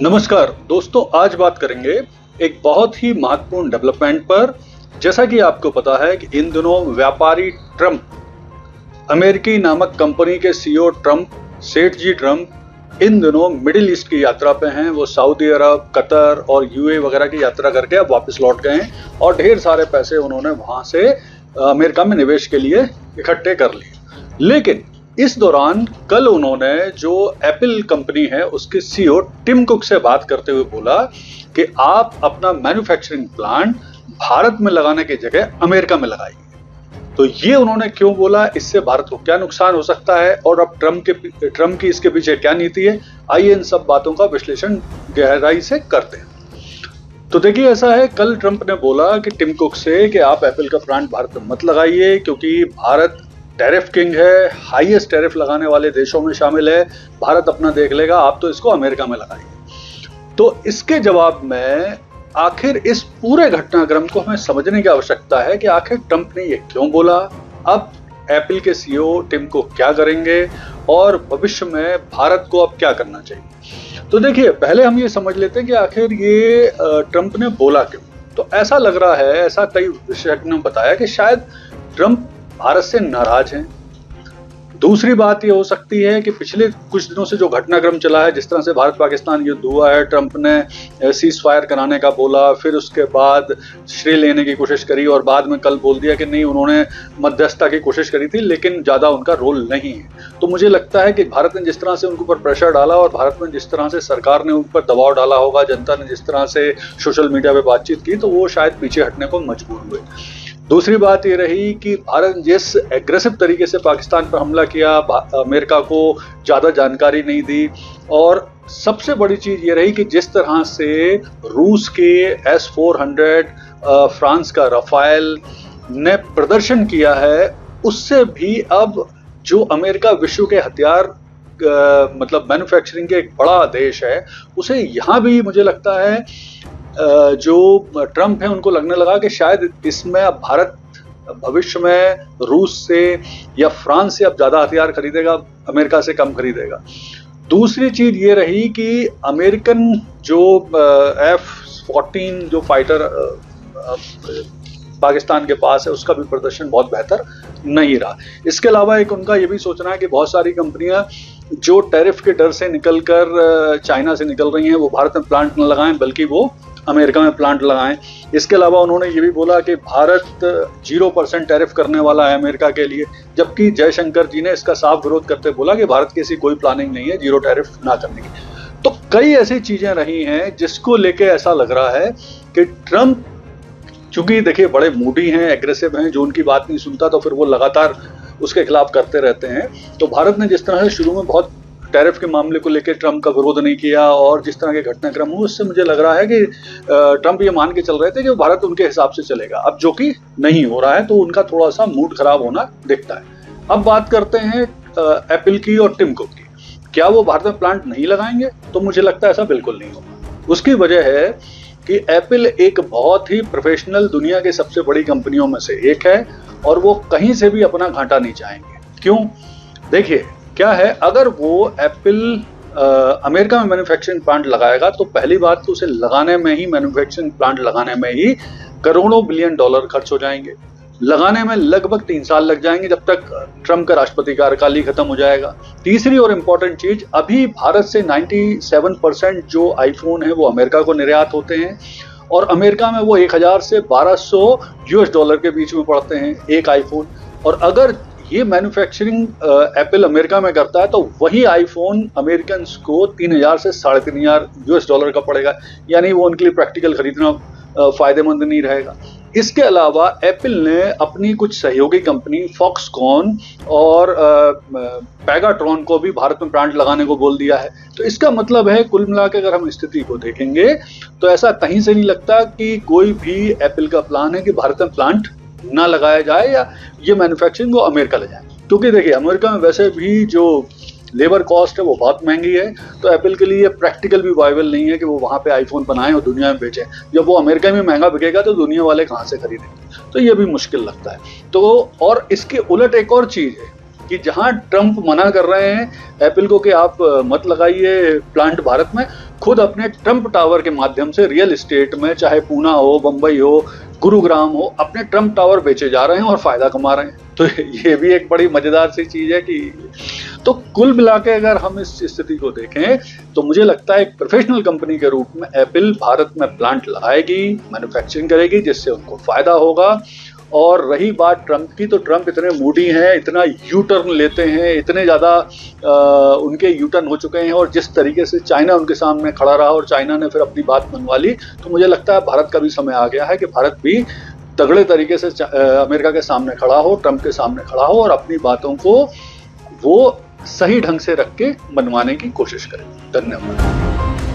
नमस्कार दोस्तों, आज बात करेंगे एक बहुत ही महत्वपूर्ण डेवलपमेंट पर। जैसा कि आपको पता है कि इन दिनों व्यापारी ट्रंप, अमेरिकी नामक कंपनी के सीईओ ट्रंप, सेठ जी ट्रंप इन दिनों मिडिल ईस्ट की यात्रा पे हैं। वो सऊदी अरब, कतर और यूएई वगैरह की यात्रा करके अब वापस लौट गए हैं और ढेर सारे पैसे उन्होंने वहां से अमेरिका में निवेश के लिए इकट्ठे कर लिए। लेकिन इस दौरान कल उन्होंने जो एप्पल कंपनी है उसके सीईओ टिम कुक से बात करते हुए बोला कि आप अपना मैन्युफैक्चरिंग प्लांट भारत में लगाने की जगह अमेरिका में लगाइए। तो ये उन्होंने क्यों बोला, इससे भारत को क्या नुकसान हो सकता है और अब ट्रंप की इसके पीछे क्या नीति है, आइए इन सब बातों का विश्लेषण गहराई से करते हैं। तो देखिए, ऐसा है, कल ट्रंप ने बोला कि टिम कुक से कि आप एप्पल का प्लांट भारत में मत लगाइए क्योंकि भारत टैरिफ किंग है, हाईएस्ट टैरिफ लगाने वाले देशों में शामिल है, भारत अपना देख लेगा, आप तो इसको अमेरिका में लगाइए। तो इसके जवाब में आखिर इस पूरे घटनाक्रम को हमें समझने की आवश्यकता है कि आखिर ट्रंप ने ये क्यों बोला, अब एप्पल के सीईओ टिम को क्या करेंगे और भविष्य में भारत को अब क्या करना चाहिए। तो देखिए, पहले हम ये समझ लेते हैं कि आखिर ये ट्रंप ने बोला क्यों। तो ऐसा लग रहा है, ऐसा कई विशेषज्ञों ने बताया कि शायद ट्रंप भारत से नाराज हैं। दूसरी बात यह हो सकती है कि पिछले कुछ दिनों से जो घटनाक्रम चला है, जिस तरह से भारत पाकिस्तान युद्ध हुआ है, ट्रंप ने सीज फायर कराने का बोला, फिर उसके बाद श्रेय लेने की कोशिश करी और बाद में कल बोल दिया कि नहीं, उन्होंने मध्यस्थता की कोशिश करी थी लेकिन ज्यादा उनका रोल नहीं है। तो मुझे लगता है कि भारत ने जिस तरह से उनके ऊपर प्रेशर डाला और भारत में जिस तरह से सरकार ने उन पर दबाव डाला होगा, जनता ने जिस तरह से सोशल मीडिया पे बातचीत की, तो वो शायद पीछे हटने को मजबूर हुए। दूसरी बात ये रही कि भारत जिस एग्रेसिव तरीके से पाकिस्तान पर हमला किया, अमेरिका को ज्यादा जानकारी नहीं दी, और सबसे बड़ी चीज ये रही कि जिस तरह से रूस के S-400, फ्रांस का राफेल ने प्रदर्शन किया है, उससे भी अब जो अमेरिका विश्व के हथियार मतलब मैन्युफैक्चरिंग के एक बड़ा देश है, उसे यहाँ भी मुझे लगता है जो ट्रंप है उनको लगने लगा कि शायद इसमें अब भारत भविष्य में रूस से या फ्रांस से अब ज्यादा हथियार खरीदेगा, अमेरिका से कम खरीदेगा। दूसरी चीज ये रही कि अमेरिकन जो F-14 जो फाइटर पाकिस्तान के पास है, उसका भी प्रदर्शन बहुत बेहतर नहीं रहा। इसके अलावा एक उनका ये भी सोचना है कि बहुत सारी कंपनियां जो टैरिफ के डर से निकलकर चाइना से निकल रही हैं, वो भारत में प्लांट न लगाएं बल्कि वो अमेरिका में प्लांट लगाएं। इसके अलावा उन्होंने ये भी बोला कि भारत 0% टैरिफ करने वाला है अमेरिका के लिए, जबकि जयशंकर जी ने इसका साफ विरोध करते बोला कि भारत की ऐसी कोई प्लानिंग नहीं है जीरो टैरिफ ना करने की। तो कई ऐसी चीजें रही हैं जिसको लेके ऐसा लग रहा है कि ट्रंप, चूंकि देखिए बड़े मूडी हैं, एग्रेसिव हैं, जो उनकी बात नहीं सुनता तो फिर वो लगातार उसके खिलाफ करते रहते हैं। तो भारत ने जिस तरह से शुरू में बहुत टैरिफ के मामले को लेकर ट्रंप का विरोध नहीं किया और जिस तरह के घटनाक्रम हुए, उससे मुझे लग रहा है कि ट्रंप ये मान के चल रहे थे कि भारत उनके हिसाब से चलेगा, अब जो कि नहीं हो रहा है, तो उनका थोड़ा सा मूड खराब होना दिखता है। अब बात करते हैं एप्पल की और टिम कुक की। क्या वो भारत में प्लांट नहीं लगाएंगे? तो मुझे लगता है ऐसा बिल्कुल नहीं होगा। उसकी वजह है कि एप्पल एक बहुत ही प्रोफेशनल, दुनिया की सबसे बड़ी कंपनियों में से एक है और वो कहीं से भी अपना घाटा नहीं चाहेंगे। क्यों? देखिए क्या है, अगर वो एप्पल अमेरिका में मैन्युफैक्चरिंग प्लांट लगाएगा तो पहली बात तो उसे लगाने में ही, मैन्युफैक्चरिंग प्लांट लगाने में ही करोड़ों बिलियन डॉलर खर्च हो जाएंगे। लगाने में लगभग 3 साल लग जाएंगे जब तक ट्रंप का राष्ट्रपति कार्यकाल ही खत्म हो जाएगा। तीसरी और इम्पोर्टेंट चीज, अभी भारत से 97% जो आईफोन है वो अमेरिका को निर्यात होते हैं और अमेरिका में वो 1000 से 1200 US डॉलर के बीच में पड़ते हैं एक आईफोन। और अगर ये मैन्युफैक्चरिंग एप्पल अमेरिका में करता है तो वही आईफोन अमेरिकन को 3000 से 3500 US डॉलर का पड़ेगा, यानी वो उनके लिए प्रैक्टिकल खरीदना फायदेमंद नहीं रहेगा। इसके अलावा एप्पल ने अपनी कुछ सहयोगी कंपनी फॉक्सकॉन और पैगाट्रॉन को भी भारत में प्लांट लगाने को बोल दिया है। तो इसका मतलब है, कुल मिलाकर अगर हम स्थिति को देखेंगे तो ऐसा कहीं से नहीं लगता कि कोई भी एप्पल का प्लान है कि भारत में प्लांट ना लगाया जाए या ये मैन्युफैक्चरिंग को अमेरिका ले जाए। क्योंकि देखिए, अमेरिका में वैसे भी जो लेबर कॉस्ट है वो बहुत महंगी है, तो एप्पल के लिए प्रैक्टिकल भी वायबल नहीं है कि वो वहाँ पे आईफोन बनाएं और दुनिया में बेचें। जब वो अमेरिका में महंगा बिकेगा तो दुनिया वाले कहाँ से खरीदेंगे? तो ये भी मुश्किल लगता है। तो और इसके उलट एक और चीज़ है कि जहां ट्रंप मना कर रहे हैं एप्पल को कि आप मत लगाइए प्लांट भारत में, खुद अपने ट्रंप टावर के माध्यम से रियल एस्टेट में, चाहे पूना हो, बंबई हो, गुरुग्राम हो, अपने ट्रंप टावर बेचे जा रहे हैं और फायदा कमा रहे हैं। तो ये भी एक बड़ी मजेदार सी चीज है कि तो कुल मिला के अगर हम इस स्थिति को देखें तो मुझे लगता है एक प्रोफेशनल कंपनी के रूप में एप्पल भारत में प्लांट लगाएगी, मैन्युफैक्चरिंग करेगी, जिससे उनको फायदा होगा। और रही बात ट्रंप की, तो ट्रंप इतने मूडी हैं, इतना यू टर्न लेते हैं, इतने ज़्यादा उनके यू टर्न हो चुके हैं, और जिस तरीके से चाइना उनके सामने खड़ा रहा और चाइना ने फिर अपनी बात मनवा ली, तो मुझे लगता है भारत का भी समय आ गया है कि भारत भी तगड़े तरीके से अमेरिका के सामने खड़ा हो, ट्रंप के सामने खड़ा हो और अपनी बातों को वो सही ढंग से रख के मनवाने की कोशिश करें। धन्यवाद।